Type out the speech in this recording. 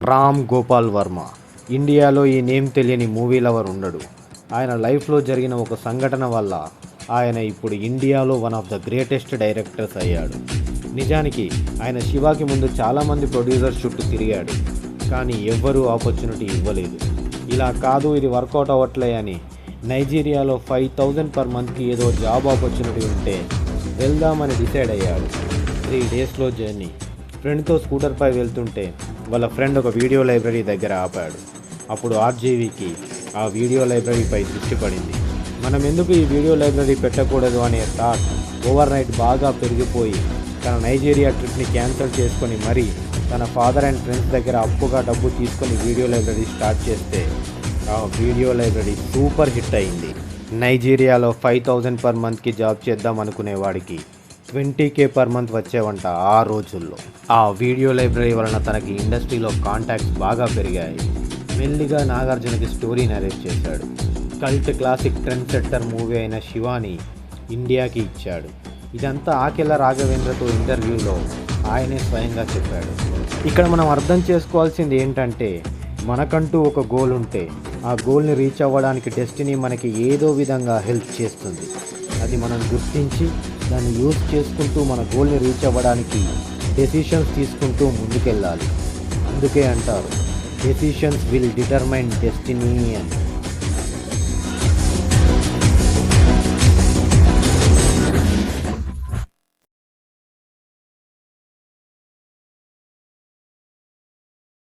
రామ్ గోపాల్ వర్మ. ఇండియాలో ఈ నేమ్ తెలియని మూవీ లవర్ ఉండడు. ఆయన లైఫ్లో జరిగిన ఒక సంఘటన వల్ల ఆయన ఇప్పుడు ఇండియాలో one of the greatest directors అయ్యాడు. నిజానికి ఆయన శివాకి ముందు చాలామంది ప్రొడ్యూసర్స్ చుట్టూ తిరిగాడు, కానీ ఎవ్వరూ ఆపర్చునిటీ ఇవ్వలేదు. ఇలా కాదు ఇది వర్కౌట్ అవ్వట్లే అని నైజీరియాలో 5,000 పర్ మంత్కి ఏదో జాబ్ ఆపర్చునిటీ ఉంటే వెళ్దామని డిసైడ్ అయ్యాడు. 3 డేస్లో జర్నీ. ఫ్రెండ్తో స్కూటర్పై వెళ్తుంటే వాళ్ళ ఫ్రెండ్ ఒక వీడియో లైబ్రరీ దగ్గర ఆపాడు. అప్పుడు ఆర్జీవీకి ఆ వీడియో లైబ్రరీపై దృష్టి పడింది. మనం ఎందుకు ఈ వీడియో లైబ్రరీ పెట్టకూడదు అనే థాట్ ఓవర్ నైట్ బాగా పెరిగిపోయి తన నైజీరియా ట్రిప్ని క్యాన్సిల్ చేసుకొని మరీ తన ఫాదర్ అండ్ ఫ్రెండ్స్ దగ్గర అప్పుగా డబ్బు తీసుకొని వీడియో లైబ్రరీ స్టార్ట్ చేస్తే ఆ వీడియో లైబ్రరీ సూపర్ హిట్ అయింది. నైజీరియాలో 5,000 పర్ మంత్కి జాబ్ చేద్దాం అనుకునేవాడికి 20K పర్ మంత్ వచ్చేవంట ఆ రోజుల్లో. ఆ వీడియో లైబ్రరీ వలన తనకి ఇండస్ట్రీలో కాంటాక్ట్స్ బాగా పెరిగాయి. మెల్లిగా నాగార్జునకి స్టోరీ నరేట్ చేశాడు. Cult classic trend setter movie అయిన శివాని ఇండియాకి ఇచ్చాడు. ఇదంతా ఆకెళ్ళ రాఘవేంద్రతో ఇంటర్వ్యూలో ఆయనే స్వయంగా చెప్పాడు. ఇక్కడ మనం అర్థం చేసుకోవాల్సింది ఏంటంటే, మనకంటూ ఒక గోల్ ఉంటే ఆ గోల్ని రీచ్ అవ్వడానికి డెస్టినీ మనకి ఏదో విధంగా హెల్ప్ చేస్తుంది. అది మనం గుర్తించి దాన్ని యూజ్ చేసుకుంటూ మన గోల్ని రీచ్ అవ్వడానికి డెసిషన్స్ తీసుకుంటూ ముందుకెళ్ళాలి. అందుకే అంటారు డెసిషన్స్ విల్ డిటర్మైన్ డెస్టినీ అని.